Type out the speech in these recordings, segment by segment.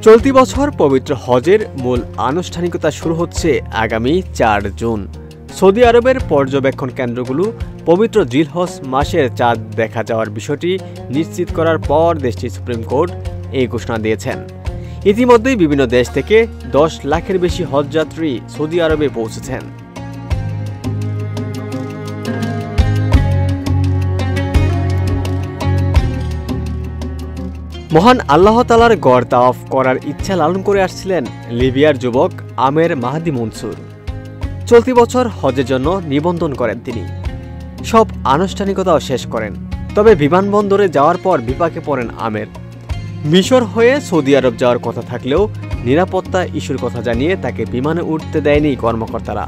চলতি বছর পবিত্র হজের মূল আনুষ্ঠানিকতা শুরু হচ্ছে আগামী ৪ জুন। সৌদি আরবের পর্যবেক্ষণ কেন্দ্রগুলো পবিত্র জিলহজ মাসের চাঁদ দেখা যাওয়ার বিষয়টি নিশ্চিত করার পর দেশটির সুপ্রিম কোর্ট এই ঘোষণা দিয়েছেন। ইতিমধ্যেই বিভিন্ন দেশ থেকে ১০ লাখের বেশি হজযাত্রী সৌদি আরবে পৌঁছেছেন। মহান আল্লাহ তাআলার গড় তাওয়াফ করার ইচ্ছা লালন করে আসছিলেন লিবিয়ার যুবক আমের মাহদি মনসুর। চলতি বছর হজের জন্য নিবন্ধন করেন তিনি। সব আনুষ্ঠানিকতাও শেষ করেন, তবে বিমানবন্দরে যাওয়ার পর বিপাকে পড়েন আমের। মিশর হয়ে সৌদি আরব যাওয়ার কথা থাকলেও নিরাপত্তা ইস্যুর কথা জানিয়ে তাকে বিমানে উঠতে দেয়নি কর্মকর্তারা।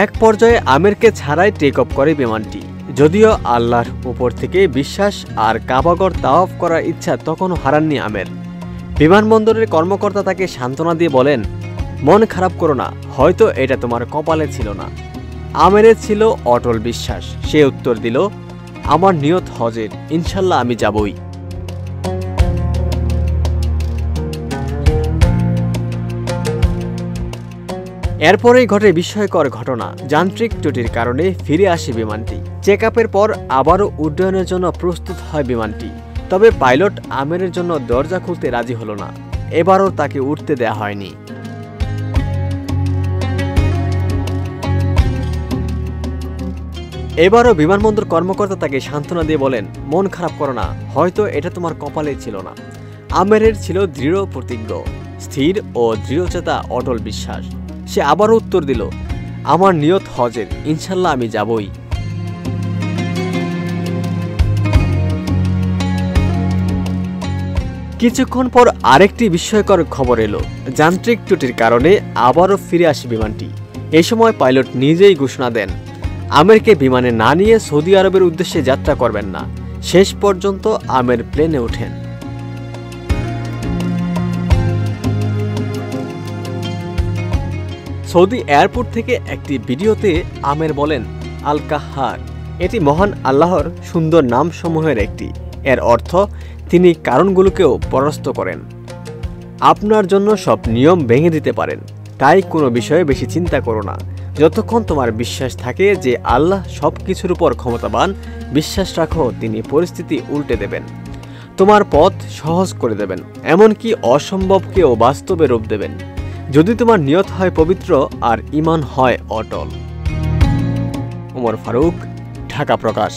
এক পর্যায়ে আমেরকে ছাড়াই টেক অফ করে বিমানটি। যদিও আল্লাহর উপর থেকে বিশ্বাস আর কাবাগর তাওয়াফ করার ইচ্ছা তখনও হারাননি আমের। বিমানবন্দরের কর্মকর্তা তাকে সান্ত্বনা দিয়ে বলেন, মন খারাপ করো না, হয়তো এটা তোমার কপালে ছিল না। আমেরের ছিল অটল বিশ্বাস। সে উত্তর দিল, আমার নিয়ত হজের, ইনশাল্লাহ আমি যাবই। এরপরেই ঘটে বিস্ময়কর ঘটনা। যান্ত্রিক ত্রুটির কারণে ফিরে আসে বিমানটি। চেক আপের পর আবারও উড্ডয়নের জন্য প্রস্তুত হয় বিমানটি। তবে পাইলট আমেরের জন্য দরজা খুলতে রাজি হলো না। এবারও তাকে উঠতে দেয়া হয়নি। এবারও বিমানবন্দর কর্মকর্তা তাকে সান্ত্বনা দিয়ে বলেন, মন খারাপ করো না, হয়তো এটা তোমার কপালে ছিল না। আমেরের ছিল দৃঢ় প্রতিজ্ঞ, স্থির ও দৃঢ়চেতা অটল বিশ্বাস। সে আবারও উত্তর দিল, আমার নিয়ত হজের, ইনশাল্লাহ আমি যাবই। কিছুক্ষণ পর আরেকটি বিস্ময়কর খবর এলো। যান্ত্রিক ত্রুটির কারণে আবারও ফিরে আসে বিমানটি। এই সময় পাইলট নিজেই ঘোষণা দেন, আমেরকে বিমানে না নিয়ে সৌদি আরবের উদ্দেশ্যে যাত্রা করবেন না। শেষ পর্যন্ত আমের প্লেনে ওঠেন। সৌদি এয়ারপোর্ট থেকে একটি ভিডিওতে আমের বলেন, আল কাহার, এটি মহান আল্লাহর সুন্দর নামসমূহের একটি। এর অর্থ তিনি কারণগুলোকেও পরাস্ত করেন, আপনার জন্য সব নিয়ম ভেঙে দিতে পারেন। তাই কোনো বিষয়ে বেশি চিন্তা করো না। যতক্ষণ তোমার বিশ্বাস থাকে যে আল্লাহ সব কিছুর উপর ক্ষমতাবান, বিশ্বাস রাখো তিনি পরিস্থিতি উল্টে দেবেন, তোমার পথ সহজ করে দেবেন, এমনকি অসম্ভবকেও বাস্তবে রূপ দেবেন, যদি তোমার নিয়ত হয় পবিত্র আর ঈমান হয় অটল। ওমর ফারুক, ঢাকা প্রকাশ।